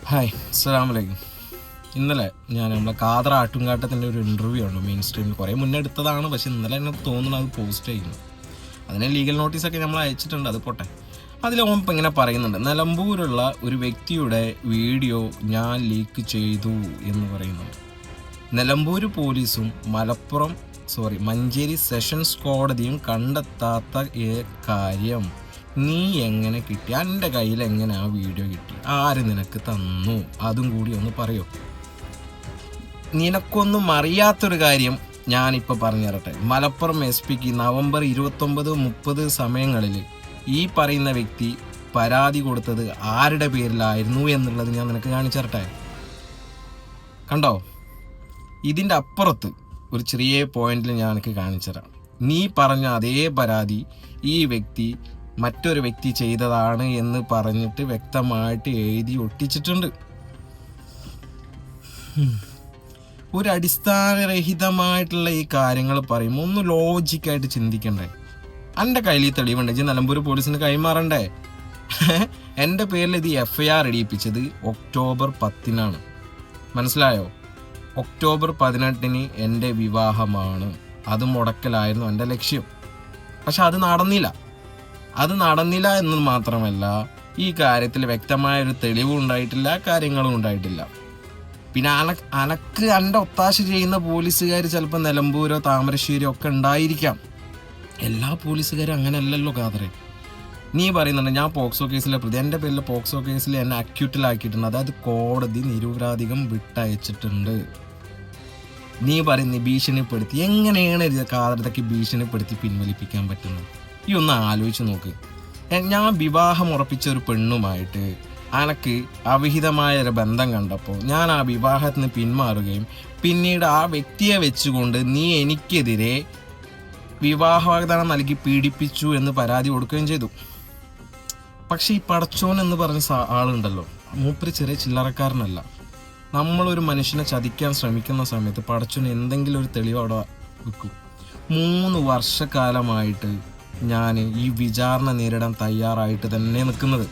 Hi, അസ്സലാമു അലൈക്കും. ഇന്നലെ ഞാൻ നമ്മളെ കാതറ ആട്ടുംകാട്ടത്തിൻ്റെ ഒരു ഇൻ്റർവ്യൂ ഉണ്ട് മെയിൻ സ്ട്രീമിൽ. കുറേ മുന്നേ എടുത്തതാണ്, പക്ഷേ ഇന്നലെ എന്നെ തോന്നുന്നു അത് പോസ്റ്റ് ചെയ്യുന്നു. അതിന് ലീഗൽ നോട്ടീസൊക്കെ നമ്മൾ അയച്ചിട്ടുണ്ട്, അത് പോട്ടെ. അതിൽ ഓൻ ഇപ്പം ഇങ്ങനെ പറയുന്നുണ്ട്, നിലമ്പൂരുള്ള ഒരു വ്യക്തിയുടെ വീഡിയോ ഞാൻ ലീക്ക് ചെയ്തു എന്ന് പറയുന്നുണ്ട്. നിലമ്പൂർ പോലീസും മഞ്ചേരി സെഷൻസ് കോടതിയും കണ്ടെത്താത്ത കാര്യം നീ എങ്ങനെ കിട്ടി? എൻ്റെ കയ്യിൽ എങ്ങനെ ആ വീഡിയോ കിട്ടി? ആര് നിനക്ക് തന്നു? അതും കൂടി ഒന്ന് പറയോ. നിനക്കൊന്നും അറിയാത്തൊരു കാര്യം ഞാനിപ്പോൾ പറഞ്ഞു തരട്ടെ. മലപ്പുറം SP നവംബർ 29-30 സമയങ്ങളിൽ ഈ പറയുന്ന വ്യക്തി പരാതി കൊടുത്തത് ആരുടെ പേരിലായിരുന്നു എന്നുള്ളത് ഞാൻ നിനക്ക് കാണിച്ചു തരട്ടെ. കണ്ടോ? ഇതിൻ്റെ അപ്പുറത്ത് ഒരു ചെറിയ പോയിന്റിൽ ഞാൻ എനിക്ക് കാണിച്ചു തരാം. നീ പറഞ്ഞ അതേ പരാതി ഈ വ്യക്തി മറ്റൊരു വ്യക്തി ചെയ്തതാണ് എന്ന് പറഞ്ഞിട്ട് വ്യക്തമായിട്ട് എഴുതി ഒട്ടിച്ചിട്ടുണ്ട്. ഒരു അടിസ്ഥാനരഹിതമായിട്ടുള്ള ഈ കാര്യങ്ങൾ പറയുമ്പോൾ ഒന്ന് ലോജിക്കായിട്ട് ചിന്തിക്കണ്ടേ? എൻ്റെ കയ്യിൽ ഈ തെളിവുണ്ട്, നിലമ്പൂർ പോലീസിന് കൈമാറണ്ടേ? എൻ്റെ പേരിൽ ഇത് FIR ഇടിയിപ്പിച്ചത് ഒക്ടോബർ 10 മനസ്സിലായോ? ഒക്ടോബർ 18 എൻ്റെ വിവാഹമാണ്. അത് മുടക്കലായിരുന്നു എൻ്റെ ലക്ഷ്യം. പക്ഷെ അത് നടന്നില്ല എന്ന് മാത്രമല്ല, ഈ കാര്യത്തിൽ വ്യക്തമായൊരു തെളിവും ഉണ്ടായിട്ടില്ല, കാര്യങ്ങളും ഉണ്ടായിട്ടില്ല. പിന്നെ അനക്ക് എൻ്റെ ഒത്താശ ചെയ്യുന്ന പോലീസുകാർ ചിലപ്പോൾ നിലമ്പൂരോ താമരശ്ശേരിയോ ഒക്കെ ഉണ്ടായിരിക്കാം. എല്ലാ പോലീസുകാരും അങ്ങനെയല്ലല്ലോ കാതറെ. നീ പറയുന്നുണ്ട് ഞാൻ പോക്സോ കേസിലെ പ്രതി, എൻ്റെ പേരിൽ പോക്സോ കേസിൽ എന്നെ അക്യൂട്ടിലാക്കിയിട്ടുണ്ട്, അതായത് കോടതി നിരപരാധികം വിട്ടയച്ചിട്ടുണ്ട്. നീ പറയുന്ന ഭീഷണിപ്പെടുത്തി, എങ്ങനെയാണ് കാതറത്തേക്ക് ഭീഷണിപ്പെടുത്തി പിൻവലിപ്പിക്കാൻ പറ്റുന്നത്? ഈ ഒന്ന് ആലോചിച്ച് നോക്ക്. ഞാൻ വിവാഹം ഉറപ്പിച്ച ഒരു പെണ്ണുമായിട്ട് അനക്ക് അവിഹിതമായ ഒരു ബന്ധം കണ്ടപ്പോൾ ഞാൻ ആ വിവാഹത്തിന് പിന്മാറുകയും പിന്നീട് ആ വ്യക്തിയെ വെച്ചുകൊണ്ട് നീ എനിക്കെതിരെ വിവാഹവാഗ്ദാനം നൽകി പീഡിപ്പിച്ചു എന്ന് പരാതി കൊടുക്കുകയും ചെയ്തു. പക്ഷെ ഈ പടച്ചോൻ എന്ന് പറഞ്ഞ ആളുണ്ടല്ലോ, മൂപ്പര് ചെറിയ ചില്ലറക്കാരനല്ല. നമ്മളൊരു മനുഷ്യനെ ചതിക്കാൻ ശ്രമിക്കുന്ന സമയത്ത് പടച്ചോൻ എന്തെങ്കിലും ഒരു തെളിവ് അവിടെ വെക്കും. 3 വർഷക്കാലമായിട്ട് ഞാൻ ഈ വിചാരണ നേരിടാൻ തയ്യാറായിട്ട് തന്നെ നിൽക്കുന്നത്.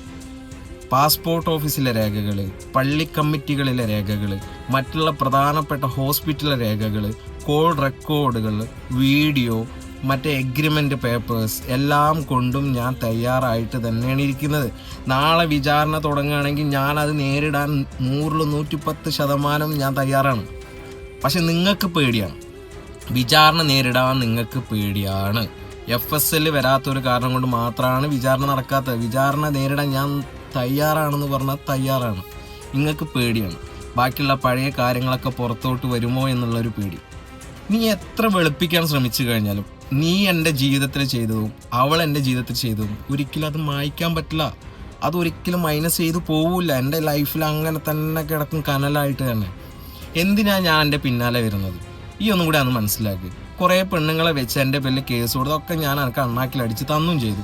പാസ്പോർട്ട് ഓഫീസിലെ രേഖകൾ, പള്ളി കമ്മിറ്റികളിലെ രേഖകൾ, മറ്റുള്ള പ്രധാനപ്പെട്ട ഹോസ്പിറ്റലിലെ രേഖകൾ, കോൾ റെക്കോർഡുകൾ, വീഡിയോ, മറ്റേ എഗ്രിമെൻ്റ് പേപ്പേഴ്സ് എല്ലാം കൊണ്ടും ഞാൻ തയ്യാറായിട്ട് തന്നെയാണ് ഇരിക്കുന്നത്. നാളെ വിചാരണ തുടങ്ങുകയാണെങ്കിൽ ഞാനത് നേരിടാൻ 110% ഞാൻ തയ്യാറാണ്. പക്ഷെ നിങ്ങൾക്ക് പേടിയാണ്, വിചാരണ നേരിടാൻ നിങ്ങൾക്ക് പേടിയാണ്. FSL വരാത്തൊരു കാരണം കൊണ്ട് മാത്രമാണ് വിചാരണ നടക്കാത്തത്. വിചാരണ നേരിടാൻ ഞാൻ തയ്യാറാണെന്ന് പറഞ്ഞാൽ തയ്യാറാണ്. നിങ്ങൾക്ക് പേടിയാണ്, ബാക്കിയുള്ള പഴയ കാര്യങ്ങളൊക്കെ പുറത്തോട്ട് വരുമോ എന്നുള്ളൊരു പേടി. നീ എത്ര വെളുപ്പിക്കാൻ ശ്രമിച്ചു കഴിഞ്ഞാലും നീ എൻ്റെ ജീവിതത്തിൽ ചെയ്തതും അവൾ എൻ്റെ ജീവിതത്തിൽ ചെയ്തതും ഒരിക്കലും അത് മായ്ക്കാൻ പറ്റില്ല. അതൊരിക്കലും മൈനസ് ചെയ്ത് പോവില്ല. എൻ്റെ ലൈഫിൽ അങ്ങനെ തന്നെ കിടക്കും, കനലായിട്ട് തന്നെ. എന്തിനാ ഞാൻ എൻ്റെ പിന്നാലെ വരുന്നത്? ഈ ഒന്നും കൂടെ അന്ന് മനസ്സിലാക്കി. കുറേ പെണ്ണുങ്ങളെ വെച്ച് എൻ്റെ പേരിൽ കേസ് കൊടുത്തൊക്കെ ഞാൻ എനിക്ക് അണ്ണാക്കിലടിച്ച് തന്നും ചെയ്തു.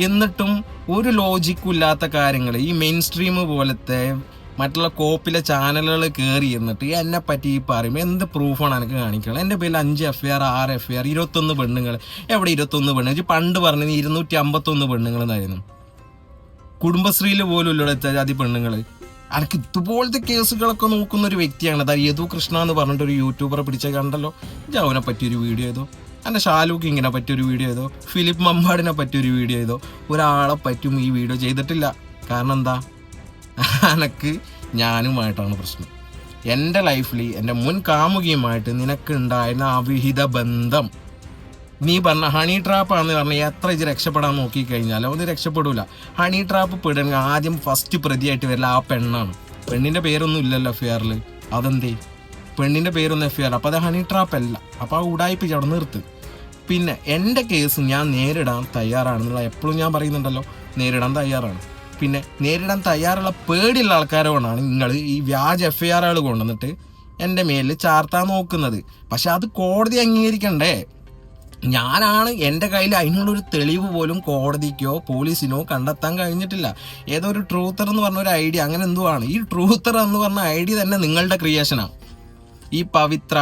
എന്നിട്ടും ഒരു ലോജിക്കും ഇല്ലാത്ത കാര്യങ്ങൾ ഈ മെയിൻ സ്ട്രീം പോലത്തെ മറ്റുള്ള കോപ്പിലെ ചാനലുകൾ കയറി എന്നിട്ട് എന്നെ പറ്റി ഈ പറയുമ്പോൾ എന്ത് പ്രൂഫാണ് എനിക്ക് കാണിക്കണം? എൻ്റെ പേരിൽ 5 FIR 6 FIR 21 പെണ്ണുങ്ങൾ. എവിടെ 21 പെണ്ണുങ്ങൾ? പണ്ട് പറഞ്ഞത് 251 പെണ്ണുങ്ങൾ എന്നായിരുന്നു. കുടുംബശ്രീയിൽ പോലും ഇല്ലൂടെ ജാതി പെണ്ണുങ്ങൾ. എനിക്ക് ഇതുപോലത്തെ കേസുകളൊക്കെ നോക്കുന്ന ഒരു വ്യക്തിയാണ്. അതായത് യദു കൃഷ്ണ എന്ന് പറഞ്ഞിട്ടൊരു യൂട്യൂബറെ പിടിച്ച കണ്ടല്ലോ. ജവനെ പറ്റിയൊരു വീഡിയോ ചെയ്തോ, എൻ്റെ ഷാലൂക്ക് ഇങ്ങനെ പറ്റിയൊരു വീഡിയോ ചെയ്തോ, ഫിലിപ്പ് മമ്പാടിനെ പറ്റിയൊരു വീഡിയോ ചെയ്തോ. ഒരാളെ പറ്റും ഈ വീഡിയോ ചെയ്തിട്ടില്ല. കാരണം എന്താ? എനക്ക് ഞാനുമായിട്ടാണ് പ്രശ്നം. എൻ്റെ ലൈഫിൽ എൻ്റെ മുൻ കാമുകിയുമായിട്ട് നിനക്കുണ്ടായിരുന്ന അവിഹിത ബന്ധം, നീ പറഞ്ഞ ഹണി ട്രാപ്പാണെന്ന് പറഞ്ഞാൽ എത്ര ഇത് രക്ഷപ്പെടാൻ നോക്കിക്കഴിഞ്ഞാൽ ഒന്നും രക്ഷപ്പെടില്ല. ഹണി ട്രാപ്പ് പെടുക ആദ്യം ഫസ്റ്റ് പ്രതിയായിട്ട് വരില്ല ആ പെണ്ണാണ്. പെണ്ണിൻ്റെ പേരൊന്നും ഇല്ലല്ലോ FIR-ൽ. അതെന്തേ? പെണ്ണിൻ്റെ പേരൊന്നും FIR. അപ്പോൾ അത് ഹണി ട്രാപ്പ് അല്ല. അപ്പോൾ ആ ഉടായിപ്പിച്ച് അവിടെ നിർത്ത്. പിന്നെ എൻ്റെ കേസ് ഞാൻ നേരിടാൻ തയ്യാറാണെന്നുള്ള എപ്പോഴും ഞാൻ പറയുന്നുണ്ടല്ലോ, നേരിടാൻ തയ്യാറാണ്. പിന്നെ നേരിടാൻ തയ്യാറുള്ള പേടിയുള്ള ആൾക്കാരോടാണ് നിങ്ങൾ ഈ വ്യാജ FIR-കൾ കൊണ്ടുവന്നിട്ട് എൻ്റെ മേലിൽ ചാർത്താൻ നോക്കുന്നത്. പക്ഷെ അത് കോടതി അംഗീകരിക്കണ്ടേ? ഞാനാണ് എൻ്റെ കയ്യിൽ അതിനുള്ളൊരു തെളിവ് പോലും കോടതിക്കോ പോലീസിനോ കണ്ടെത്താൻ കഴിഞ്ഞിട്ടില്ല. ഏതോ ഒരു ട്രൂത്തർ എന്ന് പറഞ്ഞൊരു ഐഡിയ, അങ്ങനെ എന്തോ ആണ്. ഈ ട്രൂത്തർ എന്ന് പറഞ്ഞ ഐഡിയ തന്നെ നിങ്ങളുടെ ക്രിയേഷനാണ്. ഈ പവിത്ര,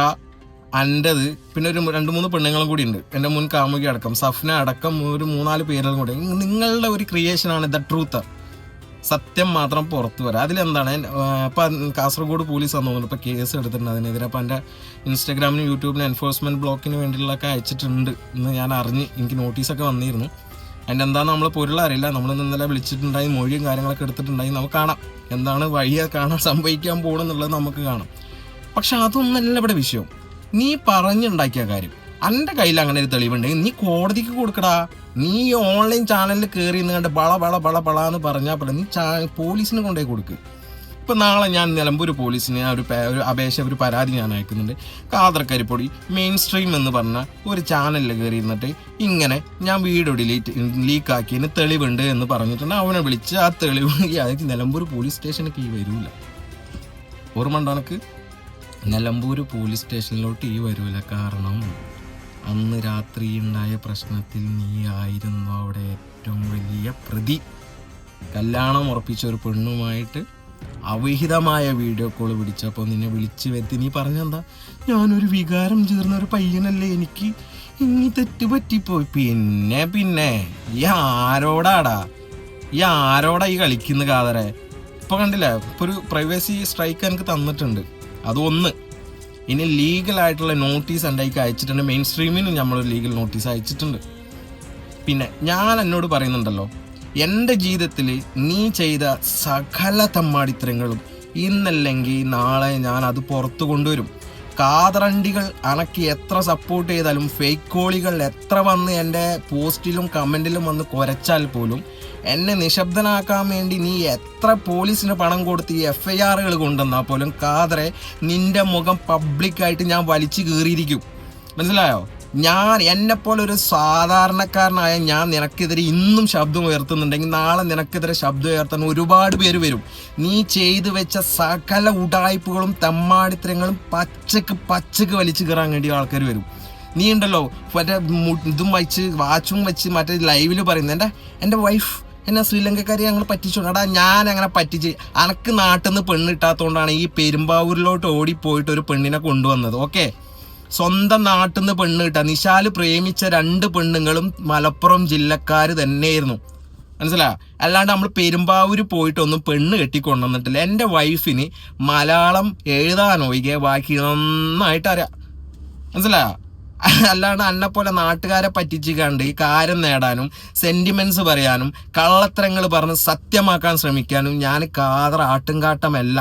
എൻ്റെത്, പിന്നെ ഒരു 2-3 പെണ്ണുങ്ങളും കൂടി ഉണ്ട്, എൻ്റെ മുൻ കാമുകി അടക്കം, സഫ്ന അടക്കം ഒരു 3-4 പേരുകളും കൂടി. നിങ്ങളുടെ ഒരു ക്രിയേഷനാണ് ദ ട്രൂത്തർ. സത്യം മാത്രം പുറത്തു വരാം. അതിലെന്താണ് ഇപ്പം കാസർഗോഡ് പോലീസ് തോന്നുന്നു ഇപ്പോൾ കേസ് എടുത്തിട്ടുണ്ട് അതിനെതിരെ. അപ്പം എൻ്റെ ഇൻസ്റ്റാഗ്രാമിനും യൂട്യൂബിനും എൻഫോഴ്സ്മെൻറ്റ് ബ്ലോക്കിന് വേണ്ടിയുള്ളതൊക്കെ അയച്ചിട്ടുണ്ട് എന്ന് ഞാൻ അറിഞ്ഞ്, എനിക്ക് നോട്ടീസൊക്കെ വന്നിരുന്നു. അതിൻ്റെ എന്താണെന്ന് നമ്മൾ പൊരുളറിയില്ല. നമ്മൾ ഇന്നലെ വിളിച്ചിട്ടുണ്ടായി, മൊഴിയും കാര്യങ്ങളൊക്കെ എടുത്തിട്ടുണ്ടായി. നമുക്ക് കാണാം എന്താണ് വഴിയെ കാണാൻ സംഭവിക്കാൻ പോകണമെന്നുള്ളത് നമുക്ക് കാണാം. പക്ഷെ അതൊന്നല്ല ഇവിടെ വിഷയം. നീ പറഞ്ഞുണ്ടാക്കിയ കാര്യം എൻ്റെ കയ്യിൽ അങ്ങനെ ഒരു തെളിവുണ്ടെങ്കിൽ നീ കോടതിക്ക് കൊടുക്കടാ. നീ ഓൺലൈൻ ചാനലിൽ കയറി നിങ്ങളുടെ ബള എന്ന് പറഞ്ഞാൽ പോലെ നീ പോലീസിന് കൊണ്ടുപോയി കൊടുക്ക്. ഇപ്പം നാളെ ഞാൻ നിലമ്പൂർ പോലീസിന് ഒരു അപേക്ഷ, ഒരു പരാതി ഞാൻ അയക്കുന്നുണ്ട്. ഖാദർ കരിപ്പൊടി മെയിൻ സ്ട്രീം എന്ന് പറഞ്ഞ ഒരു ചാനലിൽ കയറി ഇരുന്നിട്ട് ഇങ്ങനെ ഞാൻ വീഡിയോ ലീക്കാക്കിയതിന് തെളിവുണ്ട് എന്ന് പറഞ്ഞിട്ടുണ്ട്. അവനെ വിളിച്ച് ആ തെളിവ് അതൊക്കെ നിലമ്പൂർ പോലീസ് സ്റ്റേഷനിലേക്ക് വരൂല. ഓർമ്മ ഉണ്ടോ എനിക്ക്? നിലമ്പൂർ പോലീസ് സ്റ്റേഷനിലോട്ട് വരൂല. കാരണം അന്ന് രാത്രി ഉണ്ടായ പ്രശ്നത്തിൽ നീ ആയിരുന്നു അവിടെ ഏറ്റവും വലിയ പ്രതി. കല്യാണം ഉറപ്പിച്ച ഒരു പെണ്ണുമായിട്ട് അവിഹിതമായ വീഡിയോ കോൾ പിടിച്ചപ്പോൾ നിന്നെ വിളിച്ചു വരുത്തി. നീ പറഞ്ഞെന്താ? ഞാനൊരു വികാരം ചേർന്ന ഒരു പയ്യനല്ലേ, എനിക്ക് ഇനി തെറ്റ് പറ്റിപ്പോയി. പിന്നെ ഈ ആരോടാ ഈ കളിക്കുന്ന കാതറെ? ഇപ്പൊ കണ്ടില്ല, ഇപ്പൊ ഒരു പ്രൈവസി സ്ട്രൈക്ക് എനിക്ക് തന്നിട്ടുണ്ട്. അതൊന്ന്. ഇനി ലീഗലായിട്ടുള്ള നോട്ടീസ് എൻ്റെ കയ്ക്ക് അയച്ചിട്ടുണ്ട്. മെയിൻ സ്ട്രീമിനും നമ്മളൊരു ലീഗൽ നോട്ടീസ് അയച്ചിട്ടുണ്ട്. പിന്നെ ഞാൻ എന്നോട് പറയുന്നുണ്ടല്ലോ, എൻ്റെ ജീവിതത്തിൽ നീ ചെയ്ത സകല തമ്മാടിത്തരങ്ങളും ഇന്നല്ലെങ്കിൽ നാളെ ഞാൻ അത് പുറത്തു കൊണ്ടുവരും. കാതറണ്ടികൾ അനക്ക് എത്ര സപ്പോർട്ട് ചെയ്താലും, ഫേക്ക് കോളികൾ എത്ര വന്ന് എൻ്റെ പോസ്റ്റിലും കമൻറ്റിലും വന്ന് കുരച്ചാൽ പോലും, എന്നെ നിശബ്ദനാക്കാൻ വേണ്ടി നീ എത്ര പോലീസിന് പണം കൊടുത്ത് ഈ FIRകൾ കൊണ്ടുവന്നാൽ പോലും ഖാദറെ നിൻ്റെ മുഖം പബ്ലിക്കായിട്ട് ഞാൻ വലിച്ചു കീറിയിരിക്കും. മനസ്സിലായോ? എന്നെപ്പോലെ ഒരു സാധാരണക്കാരനായ ഞാൻ നിനക്കെതിരെ ഇന്നും ശബ്ദം ഉയർത്തുന്നുണ്ടെങ്കിൽ നാളെ നിനക്കെതിരെ ശബ്ദം ഉയർത്താൻ ഒരുപാട് പേര് വരും. നീ ചെയ്തു വെച്ച സകല ഉടായ്പകളും തെമ്മാടിത്തരങ്ങളും പച്ചക്ക് വലിച്ചു കയറാൻ വേണ്ടി ആൾക്കാർ വരും. നീ ഉണ്ടല്ലോ മറ്റേ ഇതും വെച്ച് വാച്ചും വെച്ച് മറ്റേ ലൈവിൽ പറയുന്നത് എൻ്റെ വൈഫ് എന്നെ ശ്രീലങ്കക്കാരി ഞങ്ങൾ പറ്റിച്ചോണ്ട്. എടാ ഞാൻ അങ്ങനെ പറ്റിച്ച് അനക്ക് നാട്ടിൽ നിന്ന് പെണ്ണ് കിട്ടാത്തതുകൊണ്ടാണ് ഈ പെരുമ്പാവൂരിലോട്ട് ഓടിപ്പോയിട്ട് ഒരു പെണ്ണിനെ കൊണ്ടുവന്നത്. ഓക്കെ, സ്വന്തം നാട്ടിൽ നിന്ന് പെണ്ണ് കിട്ടുക. നിശാല് പ്രേമിച്ച 2 പെണ്ണുങ്ങളും മലപ്പുറം ജില്ലക്കാർ തന്നെയായിരുന്നു. മനസ്സിലായോ? അല്ലാണ്ട് നമ്മൾ പെരുമ്പാവൂർ പോയിട്ടൊന്നും പെണ്ണ് കെട്ടിക്കൊണ്ടുവന്നിട്ടില്ല. എൻ്റെ വൈഫിന് മലയാളം എഴുതാനൊഴികെ ബാക്കി നന്നായിട്ട് അറിയാം. മനസ്സിലായോ? അല്ലാണ്ട് എന്നെപ്പോലെ നാട്ടുകാരെ പറ്റിച്ച് കണ്ട് ഈ കാര്യം നേടാനും സെന്റിമെന്റ്സ് പറയാനും കള്ളത്തരങ്ങൾ പറഞ്ഞ് സത്യമാക്കാൻ ശ്രമിക്കാനും ഞാൻ ഖാദർ ആട്ടുംകാട്ടമല്ല.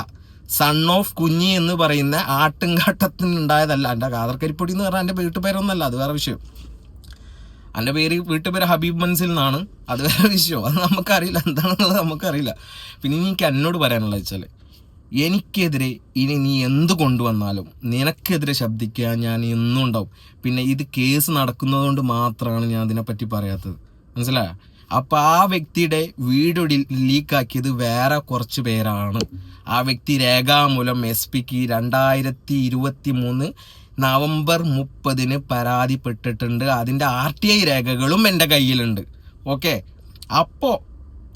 സൺ ഓഫ് കുഞ്ഞി എന്ന് പറയുന്ന ആട്ടുംകാട്ടത്തിനുണ്ടായതല്ല. എൻ്റെ ഖാദർ കരിപ്പൊടി എന്ന് പറഞ്ഞാൽ എൻ്റെ വീട്ടുപേരൊന്നല്ല, അത് വേറെ വിഷയം. എൻ്റെ വീട്ടുപേര് ഹബീബ് മൻസിൽ നിന്നാണ്, അത് വേറെ വിഷയം. അത് നമുക്കറിയില്ല, എന്താണെന്നുള്ളത് നമുക്കറിയില്ല. പിന്നെ എനിക്ക് എന്നോട് പറയാനുള്ളത് വെച്ചാൽ, എനിക്കെതിരെ ഇനി നീ എന്ത് കൊണ്ടുവന്നാലും നിനക്കെതിരെ ശബ്ദിക്കാൻ ഞാൻ എന്നും ഉണ്ടാവും. പിന്നെ ഇത് കേസ് നടക്കുന്നതുകൊണ്ട് മാത്രമാണ് ഞാൻ അതിനെപ്പറ്റി പറയാത്തത്. മനസ്സിലായോ? അപ്പോൾ ആ വ്യക്തിയുടെ വീഡിയോ ലീക്കാക്കിയത് വേറെ കുറച്ച് പേരാണ്. ആ വ്യക്തി രേഖാമൂലം SP-ക്ക് 2023 നവംബർ 30 പരാതിപ്പെട്ടിട്ടുണ്ട്. അതിൻ്റെ RTI രേഖകളും എൻ്റെ കയ്യിലുണ്ട്. ഓക്കെ, അപ്പോൾ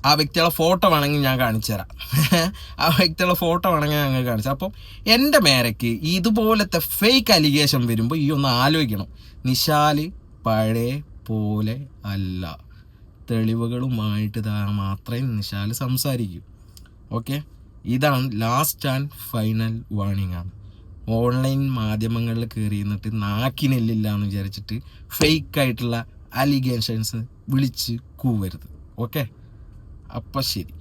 ആ വ്യക്തിയുടെ ഫോട്ടോ വേണമെങ്കിൽ ഞാൻ കാണിച്ചു തരാം. ആ വ്യക്തിയുടെ ഫോട്ടോ വേണമെങ്കിൽ ഞങ്ങൾ കാണിച്ചു. അപ്പം എൻ്റെ മേരയ്ക്ക് ഇതുപോലത്തെ ഫേക്ക് അലിഗേഷൻ വരുമ്പോൾ ഈ ഒന്ന് ആലോചിക്കണം. നിശാല് പഴയ പോലെ അല്ല, തെളിവുകളുമായിട്ട് മാത്രമേ നിശാല് സംസാരിക്കൂ. ഓക്കെ, ഇതാണ് ലാസ്റ്റ് ആൻഡ് ഫൈനൽ വാർണിംഗ് ആണ്. ഓൺലൈൻ മാധ്യമങ്ങളിൽ കയറി നിന്നിട്ട് നാക്കിനെല്ലില്ല എന്ന് വിചാരിച്ചിട്ട് ഫേക്കായിട്ടുള്ള അലിഗേഷൻസ് വിളിച്ച് കൂവരുത്. ഓക്കെ, അപ്പം ശരി.